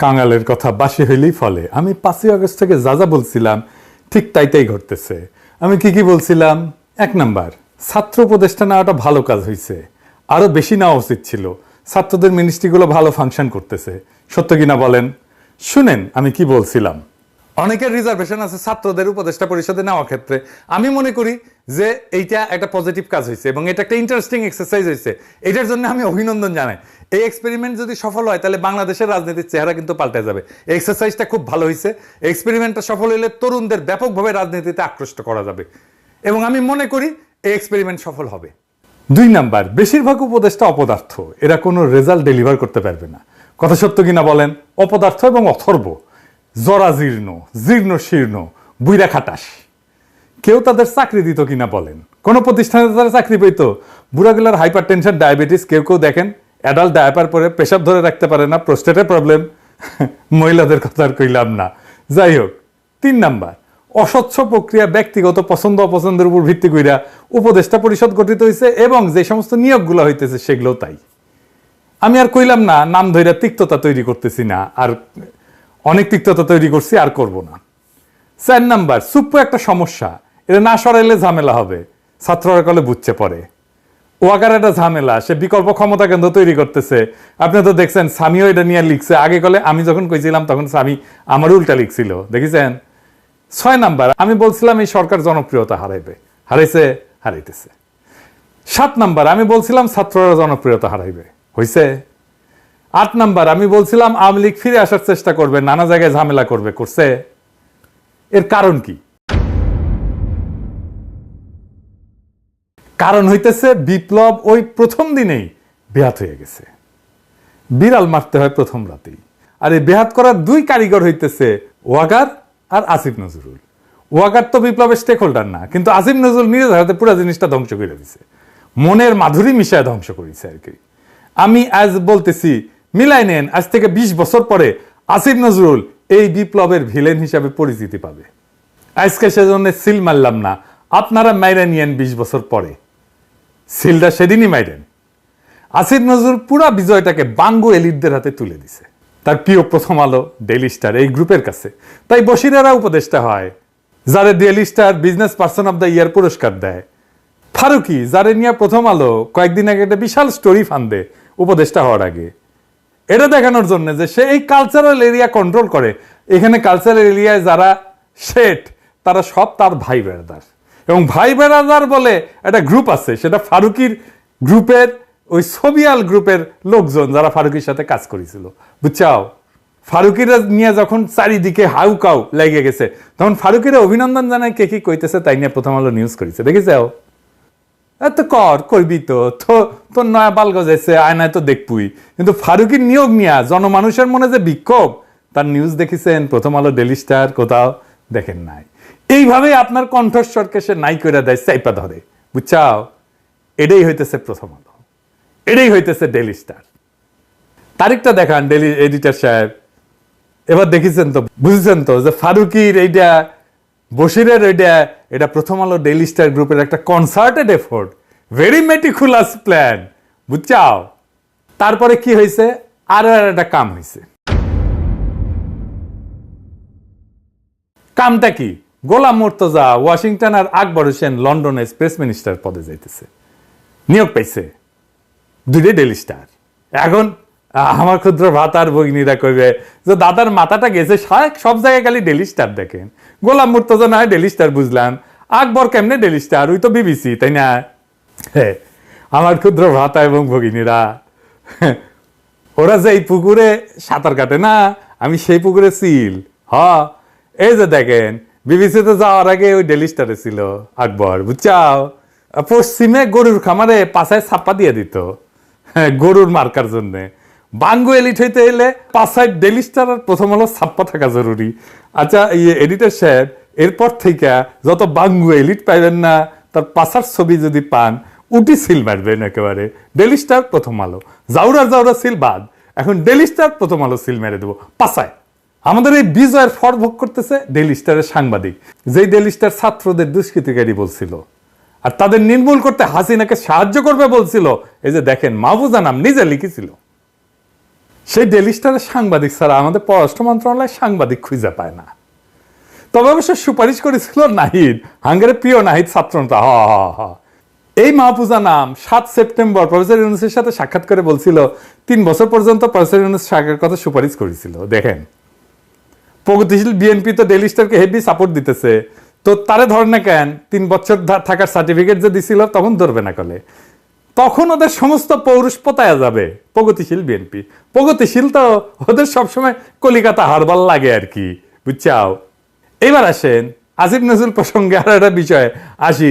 কাঙালের কথা বাসি হইলেই ফলে। আমি 5ই আগস্ট থেকে যা যা বলছিলাম ঠিক তাই ঘটতেছে। আমি কি বলছিলাম? 1 নাম্বার, ছাত্র উপদেষ্টা নেওয়াটা ভালো কাজ হয়েছে, আরো বেশি নেওয়া উচিত ছিল। ছাত্রদের মিনিস্ট্রিগুলো ভালো ফাংশন করতেছে। সত্য কিনা বলেন? শুনেন আমি কি বলছিলাম। অনেকের রিজার্ভেশন আছে ছাত্রদের উপদেষ্টা পরিষদে নেওয়ার ক্ষেত্রে। আমি মনে করি যে এইটা একটা পজিটিভ কাজ হয়েছে এবং এটা একটা ইন্টারেস্টিং এক্সারসাইজ হয়েছে। এটার জন্য আমি অভিনন্দন জানাই। এই এক্সপেরিমেন্ট যদি সফল হয় তাহলে বাংলাদেশের রাজনীতির চেহারা কিন্তু পাল্টে যাবে। এই এক্সারসাইজটা খুব ভালো হয়েছে। এক্সপেরিমেন্টটা সফল হলে তরুণদের ব্যাপকভাবে রাজনীতিতে আকৃষ্ট করা যাবে এবং আমি মনে করি এই এক্সপেরিমেন্ট সফল হবে। 2 নাম্বার, বেশিরভাগ উপদেষ্টা অপদার্থ, এরা কোনো রেজাল্ট ডেলিভার করতে পারবে না। কথা সত্য কিনা বলেন? অপদার্থ এবং অথর্ব, জরাজীর্ণ, জীর্ণ শীর্ণ, বুইরা খাটাস। কেউ তাদের চাকরি দিত কিনা বলেন? কোন প্রতিষ্ঠানে তারা চাকরি পেত? বুড়াগুলার হাইপার টেনশন, ডায়াবেটিস, কেউ দেখেন অ্যাডাল্ট ডায়াপার পরে পেশাব ধরে রাখতে পারে না, প্রোস্টেটের প্রবলেম। মহিলাদের কথা আর কইলাম না। যাই হোক। 3 নাম্বার, অস্বচ্ছ প্রক্রিয়া, ব্যক্তিগত পছন্দ অপছন্দের উপর ভিত্তি কইরা উপদেষ্টা পরিষদ গঠিত হয়েছে এবং যে সমস্ত নিয়োগগুলো হইতেছে সেগুলো তাই। আমি আর কইলাম না, নাম ধইরা তিক্ততা তৈরি করতেছি না, আর অনেক তিক্ততা তৈরি করছি, আর করব না। 4 নাম্বার, সুপ্প একটা সমস্যা, এটা না সরাইলে ঝামেলা হবে। ছাত্ররা কলে বুঝছে পরে। ওয়াকার একটা ঝামেলা, সে বিকল্প ক্ষমতা কেন্দ্র তৈরি করতেছে। আপনি তো দেখছেন স্বামীও এটা নিয়ে লিখছে। আগে কলে আমি যখন কইছিলাম তখন স্বামী আমার উল্টা লিখছিল, দেখেছেন? 6 নাম্বার, আমি বলছিলাম এই সরকার জনপ্রিয়তা হারাইবে, হারাইতেছে। 7 নাম্বার, আমি বলছিলাম ছাত্ররা জনপ্রিয়তা হারাইবে, হইছে। 8 নাম্বার, আমি বলছিলাম আওয়ামী লীগ ফিরে আসার চেষ্টা করবে, নানা জায়গায় ঝামেলা করবে, করছে। এর কারণ কি? কারণ হইতেছে বিপ্লব ওই প্রথম দিনেই বেহাত হয়ে গেছে। বিড়াল মারতে হয় প্রথম রাতেই। আর এই বেহাত করার 2 কারিগর হইতেছে ওয়াকার আর আসিফ নজরুল। ওয়াকার তো বিপ্লবের স্টেক হোল্ডার না, কিন্তু আসিফ নজরুল নিজের হাতে পুরো জিনিসটা ধ্বংস করে দিছে, মনের মাধুরী মিশায় ধ্বংস করেছে আর কি। আমি আজ বলতেছি, মিলাই নেন, আজ থেকে 20 বছর পরে আসিফ নজরুল এই বিপ্লবের ভিলেন হিসাবে পরিচিতি পাবে। আজকে সেজন্য সিল মারলাম না, আপনারা মাইরা নিয়েন 20 বছর পরে। সিলটা সেদিনই মাইরেন। আসিফ নজরুল পুরা বিজয়টাকে বাঙ্গু এলিটদের হাতে তুলে দিছে, তার প্রিয় প্রথম আলো, ডেইলি স্টার এই গ্রুপের কাছে। তাই বশিরেরা উপদেষ্টা হয়, যারে daily star business person of the year পুরস্কার দেয়। ফারুকি, যারে নিয়ে প্রথম আলো কয়েকদিন আগে একটা বিশাল স্টোরি ফান্দে উপদেষ্টা হওয়ার আগে, এটা দেখানোর জন্য যে সে এই কালচারাল এরিয়া কন্ট্রোল করে। এখানে কালচারাল এরিয়ায় যারা শেঠ তারা সব তার ভাই বেড়াদার, এবং ভাই বেড়াদার বলে একটা গ্রুপ আছে, সেটা ফারুকির গ্রুপের, ওই সোবিয়াল গ্রুপের লোকজন যারা ফারুকির সাথে কাজ করেছিল, বুঝছাও? ফারুকিরা নিয়ে যখন চারিদিকে হাউকাউ লেগে গেছে, তখন ফারুকিরা অভিনন্দন জানায় কে কি কইতেছে তাই নিয়ে প্রথম আলো নিউজ করেছে, দেখেছাও? এত করবি তো, তোর নয়া বাল গজাইছে, আয়নায় তো দেখবই। কিন্তু ফারুকির নিয়োগ নিয়া জনমানুষের মনে যে বিক্ষোভ, তার নিউজ দেখেছেন? প্রথম আলো, ডেইলি স্টার, কোথাও দেখেন নাই। এইভাবে আপনার কণ্ঠস্বরকে সে নাই করে দেয়, চাইপা ধরে, বুঝছাও? এটাই হইতেছে প্রথম আলো, এটাই হইতেছে ডেইলি স্টার। তারিখটা দেখান ডেইলি এডিটর সাহেব। এবার দেখেছেন তো, বুঝেছেন তো যে ফারুকির এইটা, বশিরের এটা প্রথম আলো ডেইলি স্টার গ্রুপের একটা concerted effort, very meticulous plan, বুঝছাও? তারপরে কি হয়েছে? আরো একটা কাম হয়েছে। কামটা কি? গোলাম মুর্তজা ওয়াশিংটন আর আকবর হোসেন লন্ডনে স্পেস মিনিস্টার পদে যাইতেছে, নিয়োগ পাইছে 2 ডেইলি স্টার। এখন আমার ক্ষুদ্র ভাতার ভগিনীরা কইবে যে দাদার মাথাটা গেছে, সব জায়গায় খালি ডেইলি স্টার দেখেন। গোলাম মুর্তজা না হয় ডেইলি স্টার বুঝলাম, আকবর কেমনে ডেইলি স্টার? ওই তো বিবিসি, তাই না? আমার ক্ষুদ্র ভাতা এবং ভগিনীরা, ওরা যে এই পুকুরে সাঁতার কাটে না, আমি সেই পুকুরে সিল। এই যে দেখেন, বিবিসিতে যাওয়ার আগে ওই ডেইলি স্টারে ছিল আকবর, বুঝছাও? পশ্চিমে গরুর খামারে পাছায় ছাপ্পা দিয়ে দিত, গরুর মার্কার জন্য। বাঙ্গু এলিট হইতে এলে পাছায় ডেইলি স্টার আর প্রথম আলো ছাপ্পা থাকা জরুরি। আচ্ছা, এই এডিটর সাহেব, এরপর থেকে যত বাঙ্গু এলিট পাইবেন না, তার পাছার ছবি যদি পান, উটি সিল মারবেন একেবারে। ডেইলি স্টার, প্রথম আলো, জাউরা সিল বাদ, এখন ডেইলি স্টার, প্রথম আলো সিল মেরে দেবো পাছায়। আমাদের এই বিজয়ের ফল ভোগ করতেছে ডেইলি স্টারের সাংবাদিক, যেই ডেইলি স্টার ছাত্রদের দুষ্কৃতিকারী বলছিল আর তাদের নির্মূল করতে হাসিনাকে সাহায্য করবে বলছিল। এই যে দেখেন, মাহফুজা নাম নিজে লিখেছিল। সেই ডেইলি স্টারের সাংবাদিক ছাড়া আমাদের পররাষ্ট্র মন্ত্রণালয় সাংবাদিক খুঁজে পায় না। তবে অবশ্য সুপারিশ করেছিল নাহিদ, হাঙ্গেরের প্রিয় নাহিদ ছাত্রনেতা। এই মাহফুজা নাম 7 সেপ্টেম্বর প্রফেসর ইউনূসের সাথে সাক্ষাৎ করে বলছিল 3 বছর পর্যন্ত প্রফেসর ইউনূস সাক্ষাতের কথা সুপারিশ করেছিল। দেখেন, প্রগতিশীল বিএনপি তো ডেইলি স্টারকে হেভি সাপোর্ট দিতেছে, তো তারে ধরে না কেন? 3 বছর থাকার সার্টিফিকেট যে দিছিল তখন ধরবে না কলে? তখন ওদের সমস্ত পৌরুষ পতায়া যাবে। প্রগতিশীল বিএনপি প্রগতিশীল তো ওদের সবসময় কলিকাতা হারবাল লাগে আর কি, বুঝছাও। এবার আসেন আসিফ নজরুল প্রসঙ্গে আর একটা বিষয় আসি।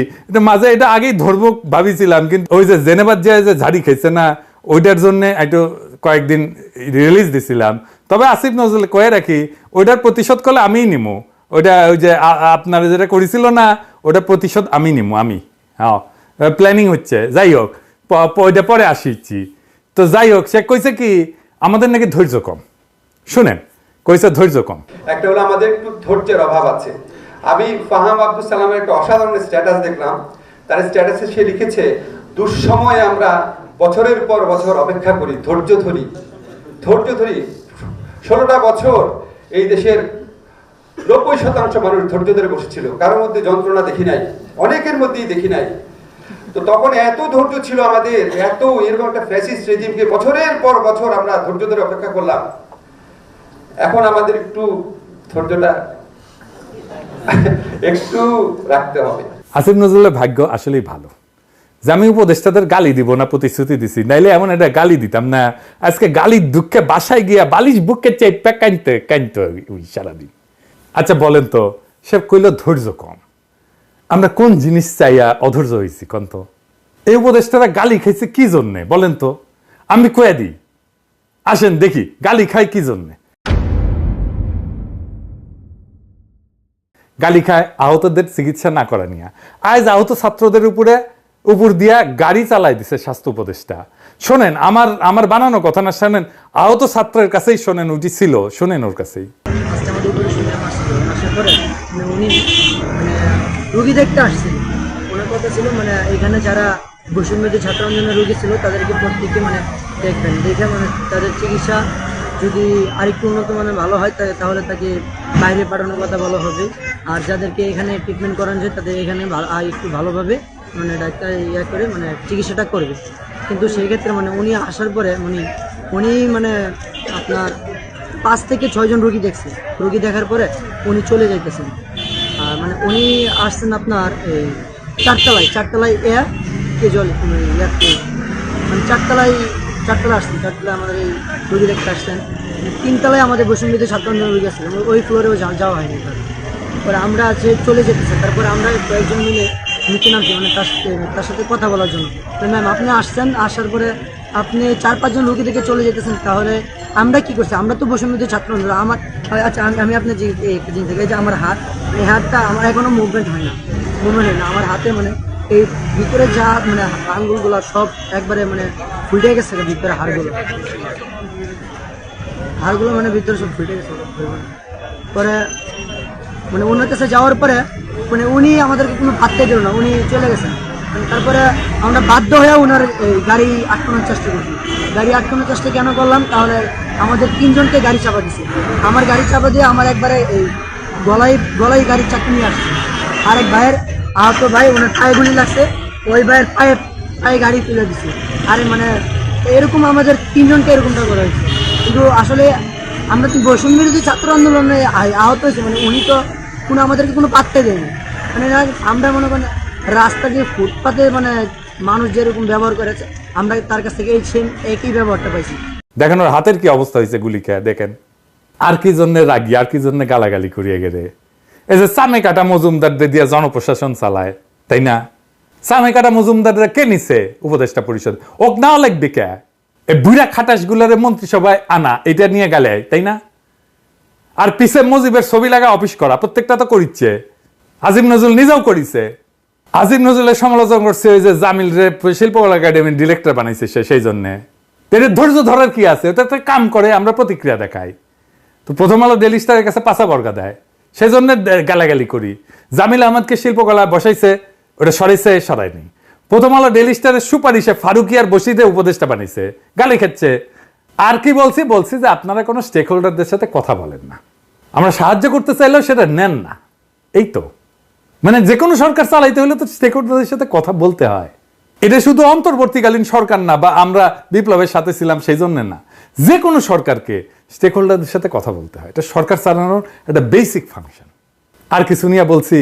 মাঝে এটা আগেই ধরবো ভাবিছিলাম, কিন্তু ওই যে জেনেভার যে ঝাড়ি খেয়েছে না, ওইটার জন্য একটু কয়েকদিন রিলিজ দিছিলাম। তবে আসিফ নজরুল কয়ে রাখি, ওইটার প্রতিশোধ করলে আমিই নিমু। ওইটা ওই যে আপনারা যেটা করেছিল না, ওটার প্রতিশোধ আমি নিমু, আমি। হ্যাঁ, প্ল্যানিং হচ্ছে। যাই হোক, ওইটা পরে আসিছি। তো যাই হোক, সে কইছে কি আমাদের নাকি ধৈর্য কম। শুনেন, কইছে ধৈর্য কম। একটা হলো আমাদের একটু ধৈর্যের অভাব আছে। আমি ফাহাম আব্দুল সালামের একটা অসাধারণ স্ট্যাটাস দেখলাম। তার স্ট্যাটাসে সে লিখেছে, দুঃসময়ে আমরা বছরের পর বছর অপেক্ষা করি, ধৈর্য ধরি। 16টা বছর এই দেশের 90% মানুষ ধৈর্য ধরে বসেছিল, কারোর মধ্যে যন্ত্রণা দেখি নাই, অনেকের মধ্যেই দেখি নাই। তো তখন এত ধৈর্য ছিল আমাদের, এত এরকম একটা ফ্যাসিস্ট রেজিমকে বছরের পর বছর আমরা ধৈর্য ধরে অপেক্ষা করলাম। এখন আমাদের একটু ধৈর্যটা একটু রাখতে হবে। আসিফ নজরুলের ভাগ্য আসলেই ভালো যে আমি উপদেষ্টাদের গালি দিব না প্রতিশ্রুতি দিছি, নাইলে এমন একটা গালি দিতাম না। আজকে গালির দুঃখে বাসায় গিয়া বালিশ বুকে চেপে কাঁদতে ওই সারাদিন। আচ্ছা বলেন তো, সে কইল ধৈর্য কম। আমরা কোন জিনিস চাইয়া অধৈর্য হয়েছি কন তো? এই উপদেষ্টারা গালি খাইছে কি জন্যে বলেন তো? আমি কয়ে দিই, আসেন দেখি গালি খাই কি জন্যে। গালি খায় আহতদের চিকিৎসা না করা নিয়ে। আজ আহত ছাত্রদের উপর দিয়া গাড়ি চালাই দিছে স্বাস্থ্য উপদেষ্টা। শোনেন, আমার বানানো কথা না, শোনেন আহত ছাত্রের কাছেই শোনেন, উঠি ছিল, শোনেন ওর কাছেই। উনি রুগী দেখতে আসছেন, ওনার কথা ছিল এখানে যারা বৈষম্যদের ছাত্র আন্দোলনের রুগী ছিল তাদেরকে প্রত্যেকে দেখবেন, দেখে তাদের চিকিৎসা যদি আরেকটু উন্নত মানের ভালো হয় তাহলে তাকে বাইরে পাঠানোর কথা বলা হবে। আর যাদেরকে এখানে ট্রিটমেন্ট করানো যায় তাদের এখানে একটু ভালোভাবে ডাক্তার করে চিকিৎসাটা করবে। কিন্তু সেই ক্ষেত্রে উনি আসার পরে উনি আপনার 5 থেকে 6 জন রুগী দেখছে। রুগী দেখার পরে উনি চলে যাইতেছেন। আর উনি আসছেন আপনার এই চারতলায় এয়ার কেজুয়াল চারতলায় আসছেন। চারতলায় আমাদের এই রুগী দেখতে আসছেন। 3 তলায় আমাদের বৈষম্যদের ছাত্র আন্দোলন রুগী আসছেন, ওই ফ্লোরেও যাওয়া হয়নি। তারপরে আমরা চলে যেতেছি। তারপরে আমরা কয়েকজন মিলে নিচে নামছি তার সাথে কথা বলার জন্য। ম্যাম আপনি আসছেন, আসার পরে আপনি 4-5 জন রুগী থেকে চলে যেতেছেন, তাহলে আমরা কি করছি? আমরা তো বৈষম্যদের ছাত্র আন্দোলন। আচ্ছা আমি আপনার যে জিনিস থেকে যে আমার হাত, এই হাতটা আমার এখনো মুভমেন্ট হয় না। আমার হাতে এই ভিতরে যা আঙ্গুলগুলো সব একবারে ফুটে গেছে। ভিতরে হাড়গুলো ভিতরে সব ফুটে গেছে। পরে ওনার কাছে যাওয়ার পরে উনি আমাদেরকে কোনো ভাবতে দিল না, উনি চলে গেছেন। তারপরে আমরা বাধ্য হয়ে ওনার গাড়ি আটকানোর চেষ্টা করছি। গাড়ি আটকানোর চেষ্টা কেন করলাম? তাহলে আমাদের 3 জনকে গাড়ি চাপা দিছে। আমার গাড়ি চাপা দিয়ে আমার একবারে এই গলায় গাড়ির চাকরি নিয়ে আসছে। আরেক ভাইয়ের আহত ভাই, ওনার পায়ে গুলি লাগছে, ওই ভাইয়ের পায়ে গাড়ি তুলে দিচ্ছে। আরে এরকম আমাদের 3 জনকে এরকমটা করা হয়েছে। কিন্তু আসলে আমরা তো বৈষম্য বিরোধী ছাত্র আন্দোলনে আহত হয়েছে, উনি তো আমাদেরকে কোনো পাত্তা দেয়নি। আমরা মনে করেন রাস্তা দিয়ে ফুটপাতে মানুষ যেরকম ব্যবহার করেছে, আমরা তার কাছ থেকে এই সেম একই ব্যবহারটা পাইছি। দেখেন ওর হাতের কি অবস্থা হয়েছে গুলি খেয়ে। দেখেন আর কি জন্য রাগি, আর কি জন্য গালাগালি করিয়ে গেলে। এই যে সামেকাটা মজুমদারদের দিয়ে জনপ্রশাসন চালায়, তাই না? সামেকাটা মজুমদাররা কে নিছে উপদেষ্টা পরিষদ? ওক নাও লাগবে কে? এই বুড়া খাটাস গুলারে মন্ত্রিসভায় আনা, এটা নিয়ে গেলে, তাই না? আর পিছে মুজিবের ছবি লাগা অফিস করা, প্রত্যেকটা তো করিচ্ছে। আজিম নজরুল নিজেও করিছে। আজিম নজরুলের সমালোচনা করছে ওই যে জামিল রে শিল্পকলা একাডেমির ডিরেক্টর বানাইছে সেই জন্য। ধৈর্য ধরার কি আছে? ওটা একটা কাম করে, আমরা প্রতিক্রিয়া দেখাই। তো প্রথম আলো ডেইলি স্টারের কাছে পাশা বর্গা দেয়, সেই জন্য গালাগালি করি। জামিল আহমদকে শিল্পকলা বসাইছে, ওটা সরায়নি। প্রথম আলো ডেইলি স্টারের সুপারিশে ফারুকি আর বসিদে উপদেষ্টা বানাইছে, গালি খাচ্ছে। আর কি বলছি যে আপনারা কোনো স্টেক হোল্ডারদের সাথে কথা বলেন না, আমরা সাহায্য করতে চাইলেও সেটা নেন না। এই তো মানে যে কোনো সরকার চালাইতে হলে তো স্টেক হোল্ডারদের সাথে কথা বলতে হয়। এটা শুধু অন্তর্বর্তীকালীন সরকার না, বা আমরা বিপ্লবের সাথে ছিলাম সেই জন্য না, যে কোনো সরকারকে স্টেক হোল্ডারদের সাথে কথা বলতে হয়। এটা সরকার চালানোর একটা বেসিক ফাংশন। আর কিছু নিয়ে বলছি,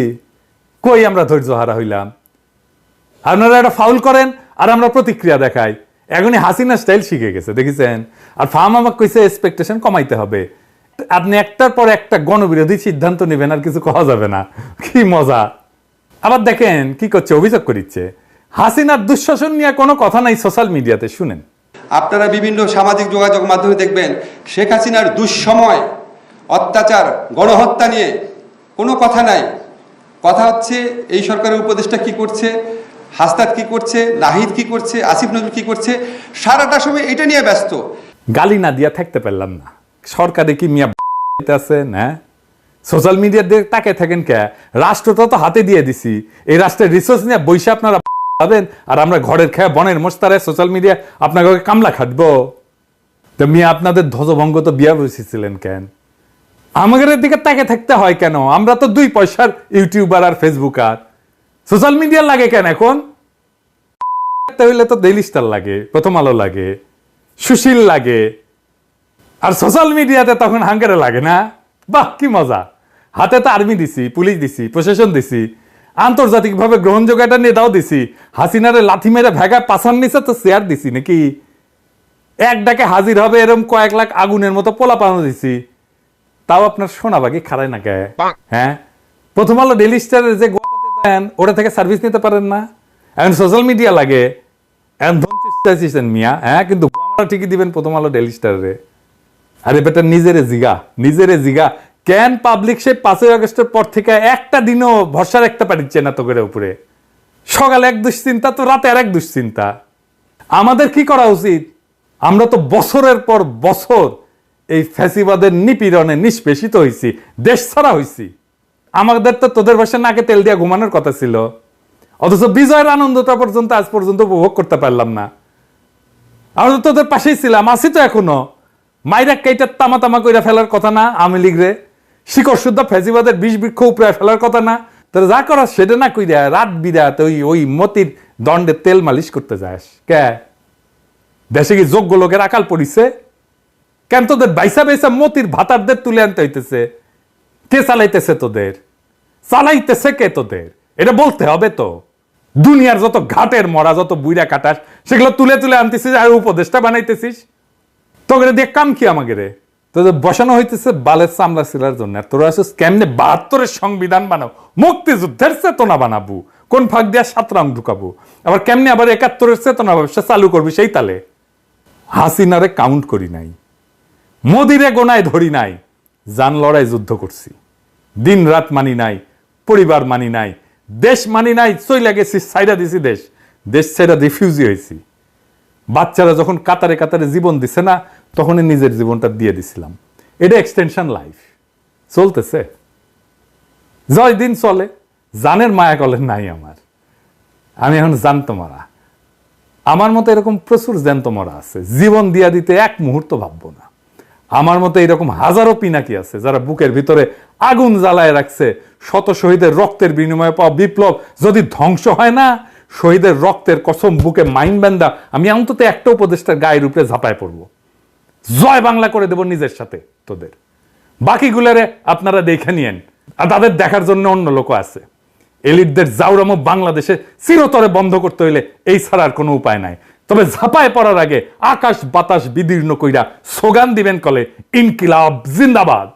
কই আমরা ধৈর্য হারা হইলাম? আপনারা একটা ফাউল করেন আর আমরা প্রতিক্রিয়া দেখাই। এখনই হাসিনা স্টাইল শিখে গেছে, দেখেছেন? আর ফার্ম আমাকে কইছে এক্সপেকটেশন কমাইতে হবে। আপনি একটার পর একটা গণবিরোধী সিদ্ধান্ত নেবেন, আর কিছু কওয়া যাবে না। কি মজা! আবার দেখেন কি করছে, অভিযোগ করিচ্ছে হাসিনার দুঃশাসন নিয়ে কোনো কথা নাই সোশ্যাল মিডিয়াতে। শুনেন, আপনারা বিভিন্ন সামাজিক যোগাযোগ মাধ্যমে দেখবেন শেখ হাসিনার দুঃসময়, অত্যাচার, গণহত্যা নিয়ে কোনো কথা নাই। কথা হচ্ছে এই সরকারের উপদেষ্টা কি করছে, হাসনাত কি করছে, নাহিদ কি করছে, আসিফ নজরুল কি করছে, সারাটা সময় এটা নিয়ে ব্যস্ত। গালি না দিয়া থাকতে পারলাম না। সরকারে কি মিয়া আছে না? সোশ্যাল মিডিয়ার দিকে তাকে থাকেন কে? রাষ্ট্রটা তো হাতে দিয়ে দিছি, এই রাষ্ট্রের রিসোর্স নিয়ে বৈশা আপনারা পাবেন, আর আমরা ঘরের খেয়ে বনের মোস্তারে সোশ্যাল মিডিয়া আপনাকে কামলা খাটবো। তো মিয়া আপনাদের ধ্বজভঙ্গ তো বিয়া বসেছিলেন কেন? আমাদের দিকে তাকে থাকতে হয় কেন? আমরা তো 2 পয়সার ইউটিউবার আর ফেসবুকার, সোশ্যাল মিডিয়া লাগে কেন এখন? হইলে তো ডেইলি স্টার লাগে, প্রথম আলো লাগে, সুশীল লাগে, আর সোশ্যাল মিডিয়াতে তখন হাঙ্গারে লাগে না? বাহ কি মজা! হাতে তো আর্মি দিছি, পুলিশ দিছি, প্রশাসন দিছি, আন্তর্জাতিকভাবে গ্রহণযোগ্য একটা নেতাও দিছি, হাসিনারে লাথি মেরে ভেগা পাছার নিচে তো শেয়ার দিছি নাকি? এক ডাকে হাজির হবে এরকম কয়েক লাখ আগুনের মতো পোলা পানো দিছি, তাও আপনার সোনাবাগি খারায় না কে? হ্যাঁ, প্রথম আলো ডেইলি স্টারের যে গোয়াপাতে দেন ওটা থেকে সার্ভিস নিতে পারেন না? এখন সোশ্যাল মিডিয়া লাগে, এখন ধন মিয়া। হ্যাঁ, কিন্তু গোয়ামারা ঠিকই দিবেন প্রথম আলো ডেইলি স্টারে। আরে বেটা নিজেরে জিগা কেন পাবলিক সে 5ই আগস্টের পর থেকে একটা দিনও ভরসা রাখতে পারছে না তো করে উপরে? সকালে এক দুশ্চিন্তা তো রাতে আর এক দুশ্চিন্তা। আমাদের কি করা উচিত? আমরা তো বছরের পর বছর এই ফ্যাসিবাদের নিপীড়নে নিষ্পেষিত হইছি, দেশ ছাড়া হইছি। আমাদের তো তোদের বসে নাকে তেল দিয়া ঘুমানোর কথা ছিল, অথচ বিজয়ের আনন্দটা পর্যন্ত আজ পর্যন্ত উপভোগ করতে পারলাম না। আমরা তো তোদের পাশেই ছিলাম, আছি তো এখনো। মাইরা কেইটা তামা কইরা ফেলার কথা না? আওয়ামী লীগরে শিকড় শুদ্ধ ফ্যাসিবাদের বিষ বৃক্ষ উপরে ফেলার কথা না? তোর যা করা সেটা না কইরা রাত বিরাত ওই মতির দণ্ডে তেল মালিশ করতে যাস কে? দেশে কি যোগ্য লোকের আকাল পড়িছে কেন? তোদের বাইসা মতির ভাতারদের তুলে আনতে হইতেছে। কে চালাইতেছে তোদের? চালাইতেছে কে তোদের? এটা বলতে হবে তো। দুনিয়ার যত ঘাটের মরা, যত বুইরা কাটাস, সেগুলো তুলে আনতেছিস আর উপদেষ্টা বানাইতেছিস। তোকে দিয়ে কাম কি? আমাকে রে তোদের বসানো হইতেছে বালের চামড়া ছিলার জন্য, আর তোরা আসিস কেমনে 72-এর সংবিধান বানাও, মুক্তিযুদ্ধের চেতনা বানাবো, কোন ফাঁক দিয়া 7 রং ঢুকাবো, আবার কেমনে আবার 71-এর চেতনা ব্যবসা চালু করবি সেই তালে। হাসিনারে কাউন্ট করি নাই, মোদিরে গোনায় ধরি নাই, জান লড়াই যুদ্ধ করছি, দিন রাত মানি নাই, পরিবার মানি নাই, দেশ মানি নাই, চইলা গেছি, সাইডা দিছি দেশ সাইডা রিফিউজি হয়েছি। বাচ্চারা যখন কাতারে কাতারে জীবন দিছে না, তখনই নিজের জীবনটা দিয়ে দিছিলাম। এটা এক্সটেনশন লাইফ চলতেছে, জয় দিন চলে। জানের মায়া কলের নাই আমার, আমি এখন জানত মারা। আমার মতো এরকম প্রচুর জ্যান্ত মরা আছে, জীবন দিয়া দিতে এক মুহূর্ত ভাববো না। আমার মতো এরকম হাজারো পিনাকি আছে যারা বুকের ভিতরে আগুন জ্বালায় রাখছে। শত শহীদের রক্তের বিনিময়ে পাওয়া বিপ্লব যদি ধ্বংস হয় না, শহীদের রক্তের কসম বুকে মাইন বান্দা আমি অন্তত একটা উপদেষ্টার গায়ের উপরে ঝাঁপায় পড়বো, জয় বাংলা করে দেব নিজের সাথে তোদের। বাকিগুলারে আপনারা দেখে নিয়েন, আর তাদের দেখার জন্য অন্য লোক আছে। এলিটদের জাউরামো বাংলাদেশে চিরতরে বন্ধ করতে হইলে এই ছাড়া আর কোনো উপায় নাই। তবে ঝাঁপায় পড়ার আগে আকাশ বাতাস বিদীর্ণ কইরা স্লোগান দিবেন কলে, ইনকিলাব জিন্দাবাদ।